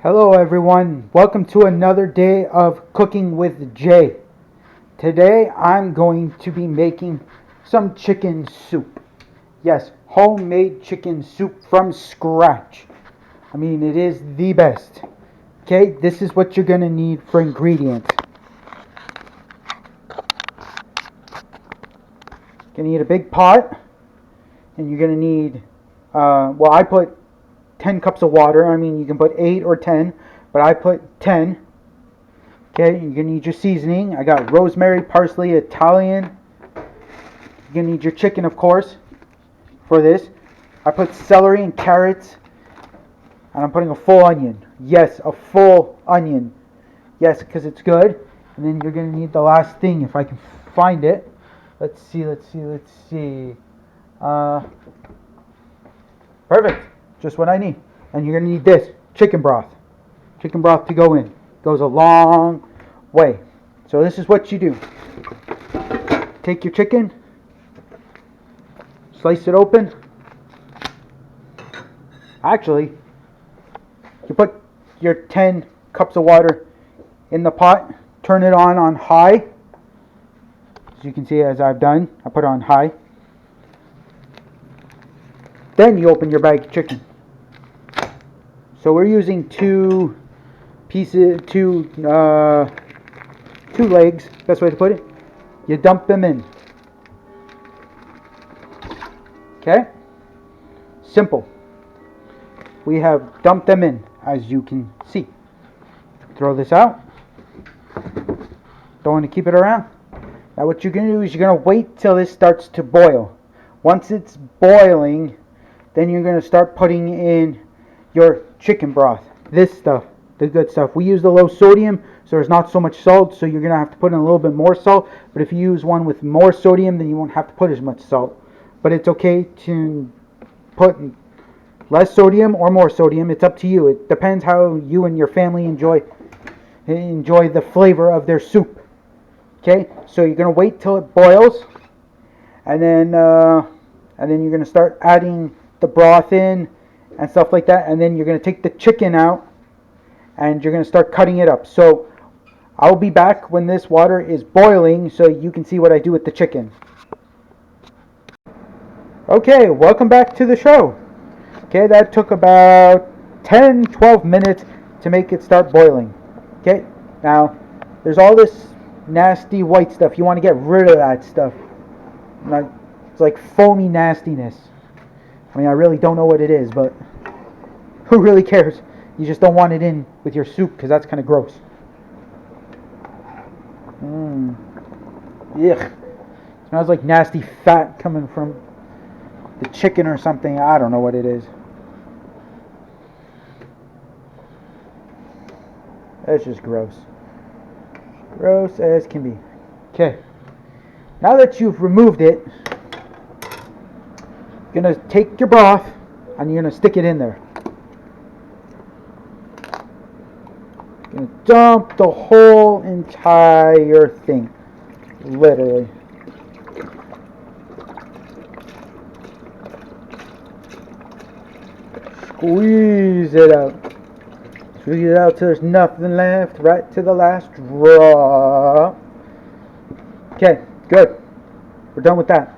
Hello everyone, welcome to another day of Cooking with Jay. Today I'm going to be making some chicken soup. Yes, homemade chicken soup from scratch. I mean, it is the best. Okay, this is what you're going to need for ingredients. You're going to need a big pot, and you're going to need, I put 10 cups of water. I mean, you can put 8 or 10, but I put 10. Okay, you're going to need your seasoning. I got rosemary, parsley, Italian. You're going to need your chicken, of course, for this. I put celery and carrots, and I'm putting a full onion. Yes, a full onion. Yes, because it's good. And then you're going to need the last thing, if I can find it. Let's see. Perfect. Just what I need. And you're going to need this, chicken broth. Chicken broth to go in. Goes a long way. So this is what you do. Take your chicken, slice it open. Actually, you put your 10 cups of water in the pot, turn it on high. As you can see, as I've done, I put it on high. Then you open your bag of chicken. So we're using two legs, best way to put it. You dump them in. Okay? Simple. We have dumped them in, as you can see. Throw this out. Don't want to keep it around. Now what you're going to do is you're going to wait till this starts to boil. Once it's boiling, then you're going to start putting in your chicken broth. This stuff, the good stuff. We use the low sodium, so there's not so much salt, so you're going to have to put in a little bit more salt. But if you use one with more sodium, then you won't have to put as much salt. But it's okay to put less sodium or more sodium. It's up to you. It depends how you and your family enjoy the flavor of their soup. Okay, so you're going to wait till it boils, and then you're going to start adding the broth in and stuff like that, and then you're going to take the chicken out and you're going to start cutting it up. So I'll be back when this water is boiling so you can see what I do with the chicken. Okay, welcome back to the show. Okay, that took about 10-12 minutes to make it start boiling. Okay, now there's all this nasty white stuff. You want to get rid of that stuff. It's like foamy nastiness. I mean, I really don't know what it is, but who really cares? You just don't want it in with your soup because that's kind of gross. Yuck. Smells like nasty fat coming from the chicken or something. I don't know what it is. It's just gross. Gross as can be. Okay. Now that you've removed it, you're going to take your broth and you're going to stick it in there. You're going to dump the whole entire thing. Literally. Squeeze it out. Squeeze it out till there's nothing left. Right to the last drop. Okay, good. We're done with that.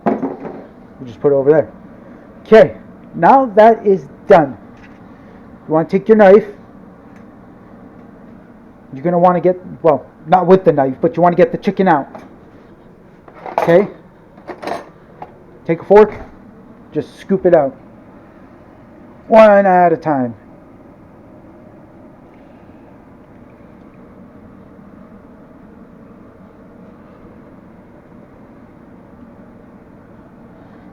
We'll just put it over there. Okay, now that is done. You want to take your knife. You're going to want to get, well, not with the knife, but you want to get the chicken out. Okay? Take a fork. Just scoop it out. One at a time.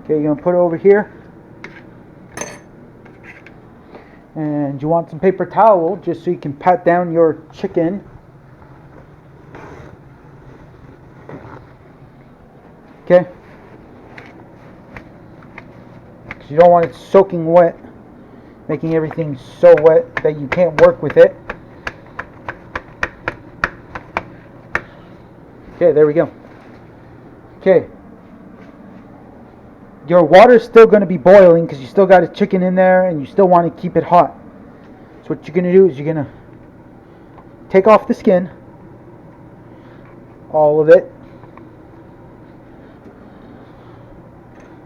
Okay, you're going to put it over here. And you want some paper towel just so you can pat down your chicken. Okay? Because you don't want it soaking wet, making everything so wet that you can't work with it. Okay, there we go. Okay. Your water's still going to be boiling because you still got a chicken in there and you still want to keep it hot. So So what you're going to do is you're going to take off the skin, all of it.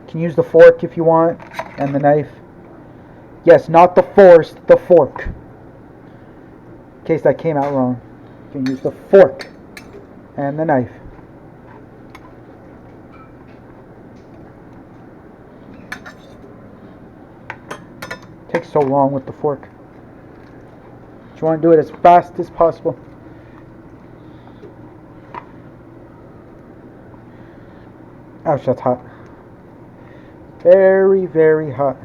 You can use the fork if you want, and the knife. Yes, not the force, the fork. In case that came out wrong. You can use the fork and the knife. It takes so long with the fork. You want to do it as fast as possible. Ouch, that's hot. Very, very hot.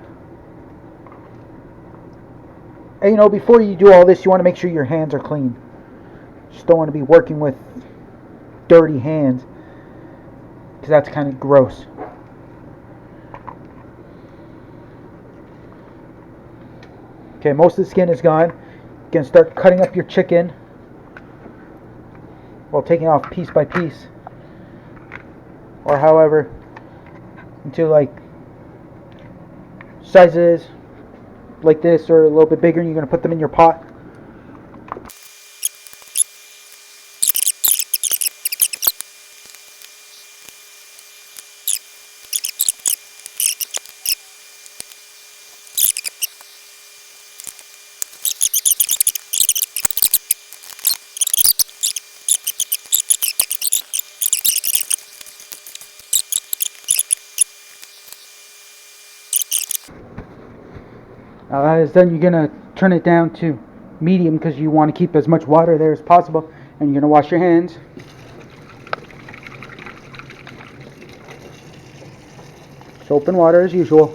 And before you do all this, you want to make sure your hands are clean. Just don't want to be working with dirty hands, because that's kind of gross. Okay, most of the skin is gone. You can start cutting up your chicken, well, taking off piece by piece, or however, into like sizes like this or a little bit bigger, and you're going to put them in your pot. Now that is done, you're going to turn it down to medium because you want to keep as much water there as possible. And you're going to wash your hands. Soap and water as usual.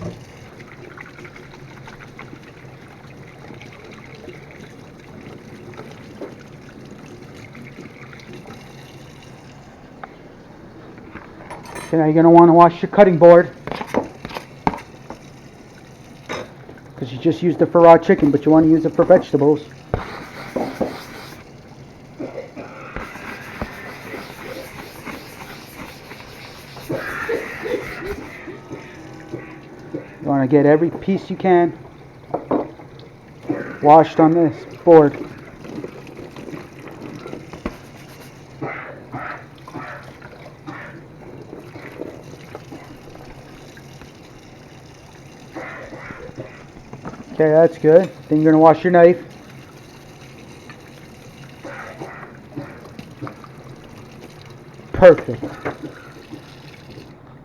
Okay, now you're going to want to wash your cutting board, because you just used it for raw chicken, but you want to use it for vegetables. You want to get every piece you can washed on this board. Okay, that's good. Then you're going to wash your knife. Perfect.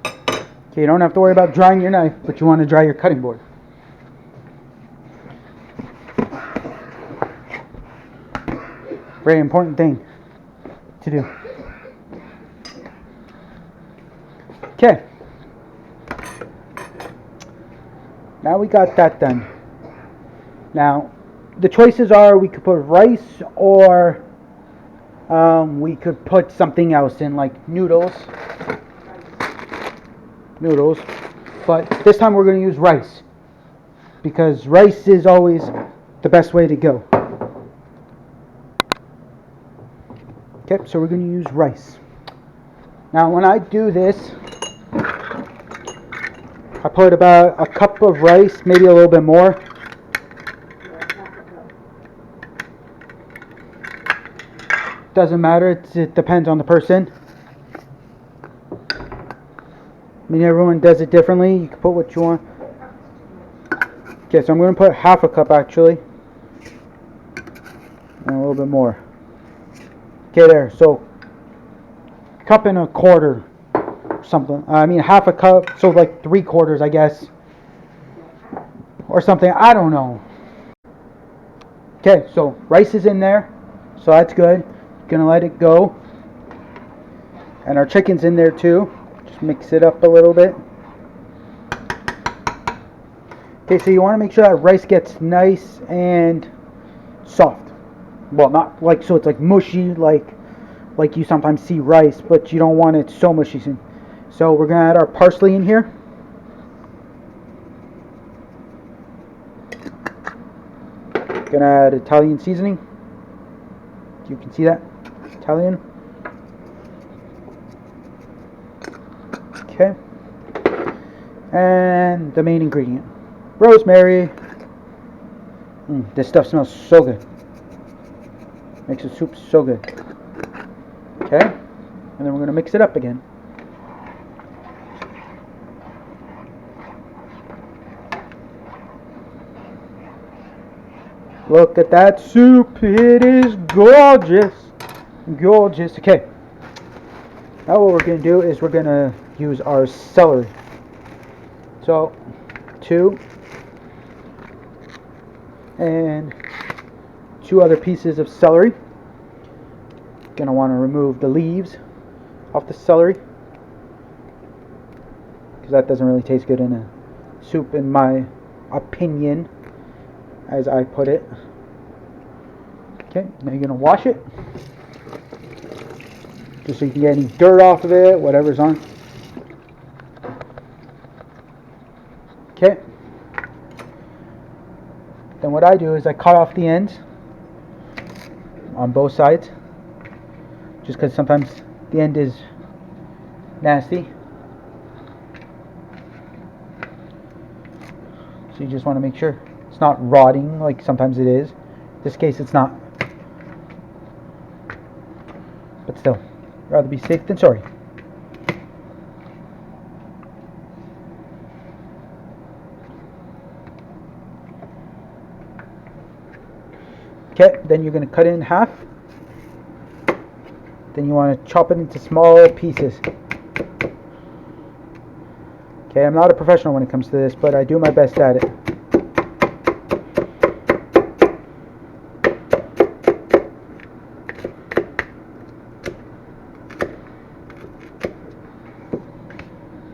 Okay, you don't have to worry about drying your knife, but you want to dry your cutting board. Very important thing to do. Okay. Now we got that done. Now, the choices are we could put rice, or we could put something else in, like noodles. But this time we're going to use rice, because rice is always the best way to go. Okay, so we're going to use rice. Now, when I do this, I put about a cup of rice, maybe a little bit more. Doesn't matter, it depends on the person. I mean, everyone does it differently. You can put what you want. Okay, so I'm going to put half a cup actually, and a little bit more. Okay, there. So, cup and a quarter, something. I mean, half a cup, so like 3/4, I guess, or something. I don't know. Okay, so rice is in there, so that's good. Gonna let it go, and our chicken's in there too. Just mix it up a little bit. Okay, so you want to make sure that rice gets nice and soft. Well, not like so it's like mushy, like you sometimes see rice, but you don't want it so mushy. So we're gonna add our parsley in here. Gonna add Italian seasoning. You can see that. Italian. Okay. And the main ingredient. Rosemary. This stuff smells so good. Makes the soup so good. Okay, and then we're gonna mix it up again. Look at that soup. It is gorgeous. Gorgeous. Okay. Now what we're going to do is we're going to use our celery. So, 2 and 2 other pieces of celery. Going to want to remove the leaves off the celery, because that doesn't really taste good in a soup, in my opinion, as I put it. Okay, now you're going to wash it, just so you can get any dirt off of it, whatever's on. Okay. Then what I do is I cut off the ends on both sides, just because sometimes the end is nasty. So you just want to make sure it's not rotting like sometimes it is. In this case it's not. But still, rather be safe than sorry. Okay, then you're going to cut it in half. Then you want to chop it into small pieces. Okay, I'm not a professional when it comes to this, but I do my best at it.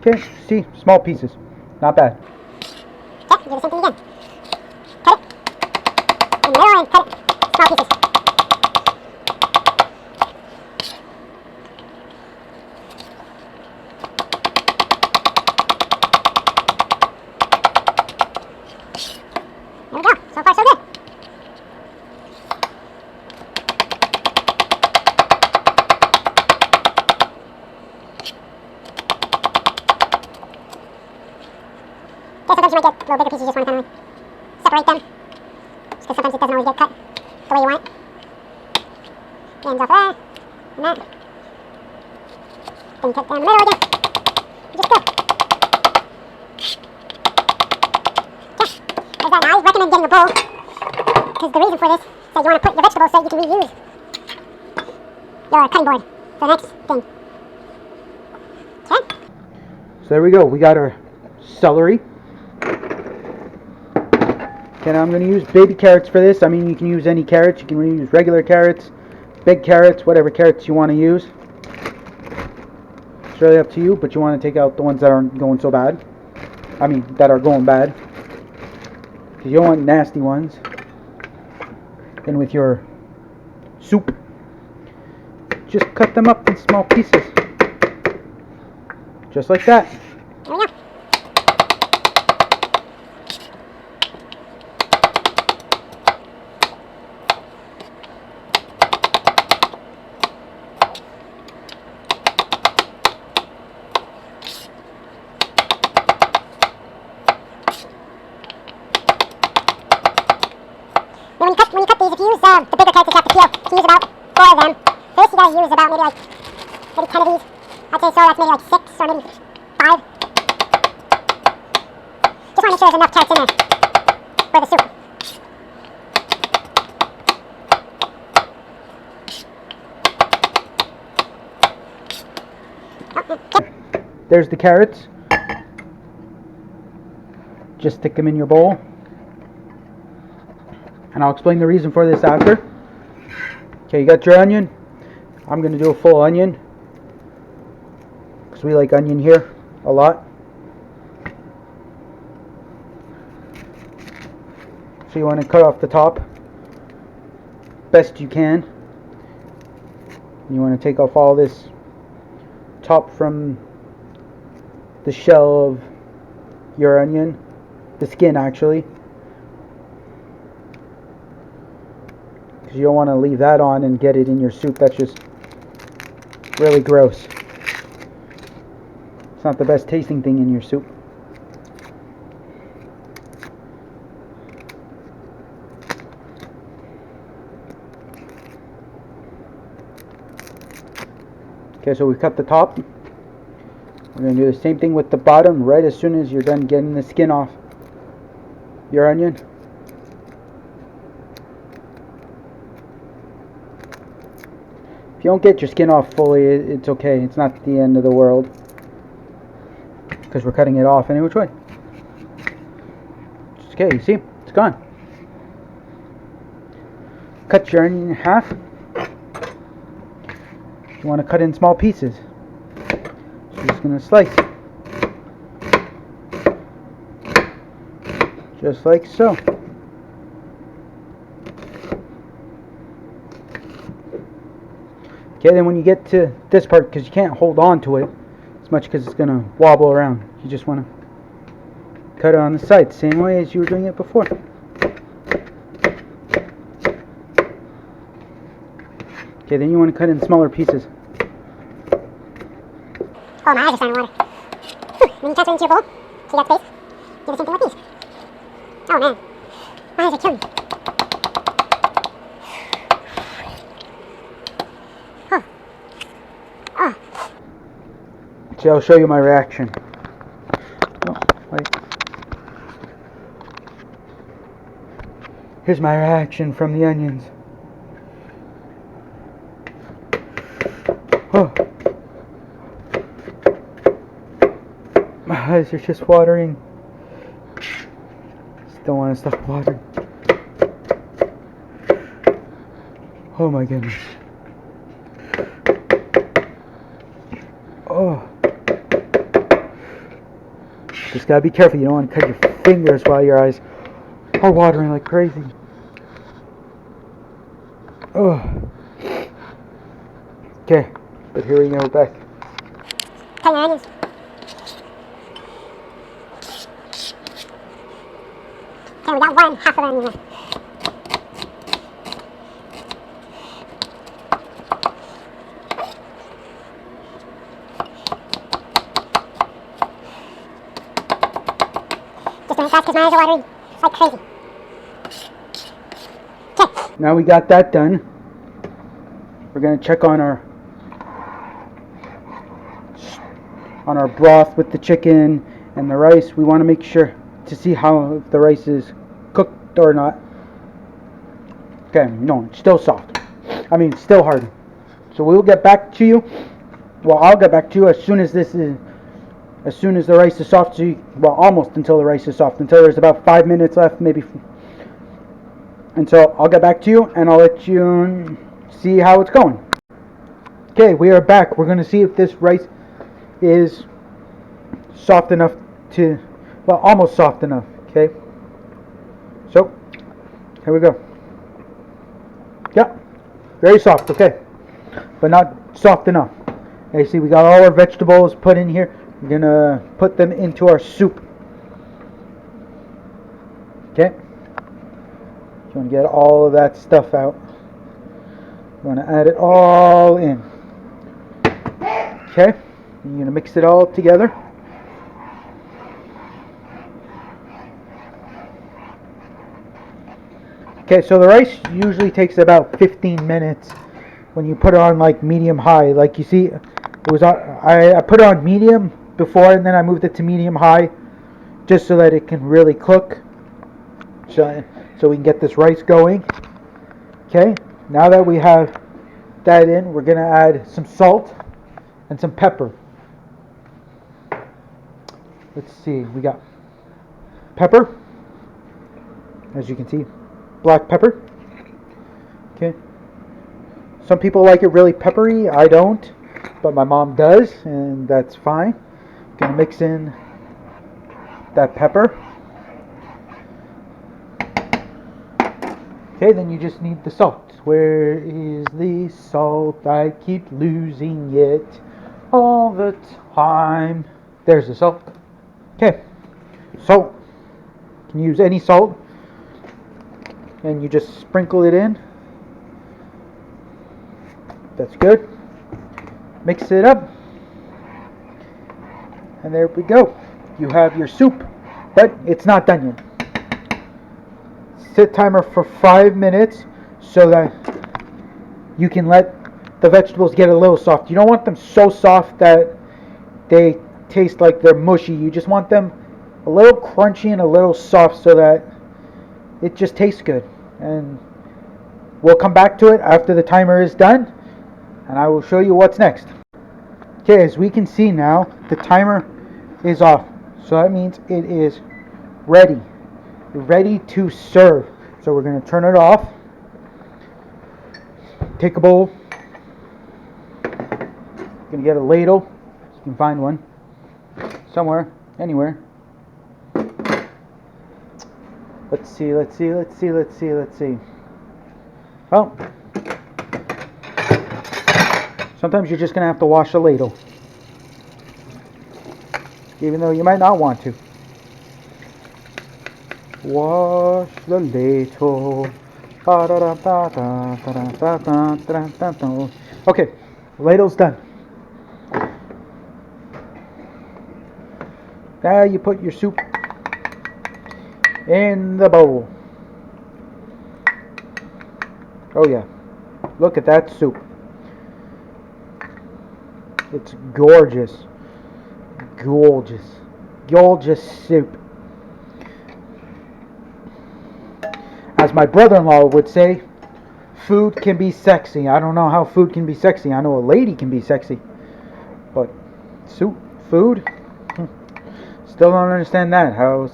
Okay, see, small pieces. Not bad. Okay, do the same thing again. Cut it in the middle and cut it small pieces. There we go. So far, so good. Okay, sometimes you might get little bigger pieces. You just want to kind of separate them, just because sometimes it doesn't always get cut the way you want it. The ends off there, and that. Then you cut down the middle again. You just go. Okay, there's that. Now I recommend getting a bowl, because the reason for this is that you want to put your vegetables so you can reuse your cutting board for the next thing. Okay. So there we go. We got our celery. Okay, now I'm going to use baby carrots for this. I mean, you can use any carrots. You can use regular carrots, big carrots, whatever carrots you want to use. It's really up to you, but you want to take out the ones that aren't going so bad. I mean, that are going bad. Because you don't want nasty ones in with your soup. Just cut them up in small pieces. Just like that. There we go. When you cut these, if you use the bigger carrots, you have to peel. So use about 4 of them. For this, you gotta use about maybe 10 of these. I'd say so. That's maybe 6 or maybe 5. Just want to make sure there's enough carrots in there for the soup. Okay. There's the carrots. Just stick them in your bowl. And I'll explain the reason for this after. Okay, you got your onion. I'm going to do a full onion, because we like onion here a lot. So you want to cut off the top best you can. You want to take off all this top from the shell of your onion, the skin actually. You don't want to leave that on and get it in your soup. That's just really gross. It's not the best tasting thing in your soup. Okay, so we cut the top. We're going to do the same thing with the bottom right as soon as you're done getting the skin off your onion. If you don't get your skin off fully, it's okay. It's not the end of the world, because we're cutting it off any which way. Okay, you see, it's gone. Cut your onion in half. You want to cut in small pieces. So you're just going to slice. Just like so. Okay, then when you get to this part, because you can't hold on to it as much because it's going to wobble around, you just want to cut it on the side, same way as you were doing it before. Okay, then you want to cut in smaller pieces. Oh, my eyes are starting to water. When you transfer into your bowl, see that space? Do the same thing with these. Oh man, my eyes are killing me. Oh. Oh. See, I'll show you my reaction. Oh, wait. Here's my reaction from the onions. Oh. My eyes are just watering. Don't want to stop watering. Oh my goodness. Oh. Just gotta be careful. You don't want to cut your fingers while your eyes are watering like crazy. Oh. Okay, but here we go back. Cut your onions. Okay, we got one half of an onion left. Just doing it fast because my eyes are watering like crazy. Okay. Now we got that done. We're gonna check on our broth with the chicken and the rice. We want to make sure to see how the rice is cooked or not. Okay, no, it's still soft. I mean, still hard. So we'll get back to you. Well, I'll get back to you as soon as the rice is soft. Well, almost until the rice is soft. Until there's about 5 minutes left, maybe. And so I'll get back to you and I'll let you see how it's going. Okay, we are back. We're going to see if this rice is soft enough to, well, almost soft enough. Okay, so here we go. Yeah, very soft. Okay, but not soft enough. Okay, see, we got all our vegetables put in here. We're gonna put them into our soup. Okay, you want to get all of that stuff out. You want to add it all in. Okay, you're going to mix it all together. Okay, so the rice usually takes about 15 minutes when you put it on like medium high. Like you see, it was I put it on medium before and then I moved it to medium high just so that it can really cook. So we can get this rice going. Okay, now that we have that in, we're going to add some salt and some pepper. Let's see, we got pepper, as you can see, black pepper. Okay, some people like it really peppery. I don't, but my mom does, and that's fine. Gonna mix in that pepper. Okay, then you just need the salt. Where is the salt? I keep losing it all the time. There's the salt. Okay, salt. You can use any salt. And you just sprinkle it in. That's good. Mix it up. And there we go. You have your soup. But it's not done yet. Set timer for 5 minutes so that you can let the vegetables get a little soft. You don't want them so soft that they taste like they're mushy. You just want them a little crunchy and a little soft so that it just tastes good. And we'll come back to it after the timer is done, and I will show you what's next. Okay, as we can see now, the timer is off. So that means it is ready to serve. So we're going to turn it off. Take a bowl. Going to get a ladle. You can find one somewhere, anywhere. Let's see. Well, sometimes you're just going to have to wash the ladle, even though you might not want to. Wash the ladle. Okay, ladle's done. Now you put your soup in the bowl. Oh yeah, look at that soup. It's gorgeous. Gorgeous soup. As my brother-in-law would say, food can be sexy. I don't know how food can be sexy. I know a lady can be sexy, but food? Still don't understand that, how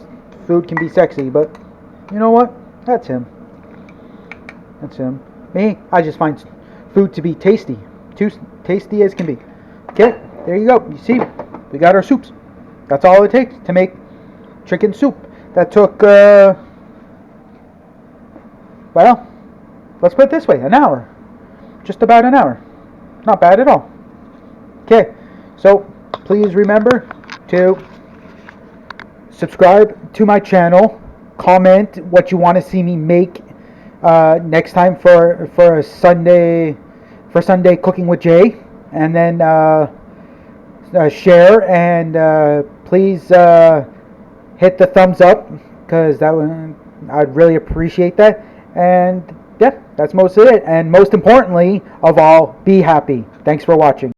food can be sexy, but you know what? That's him. Me, I just find food to be tasty. Too tasty as can be. Okay, there you go. You see, we got our soups. That's all it takes to make chicken soup. That took, well, let's put it this way, an hour. Just about an hour. Not bad at all. Okay, so please remember to subscribe to my channel. Comment what you want to see me make next time for Sunday Cooking with Jay, and then share, and please hit the thumbs up, because I'd really appreciate that. And yeah, that's most of it. And most importantly of all, be happy. Thanks for watching.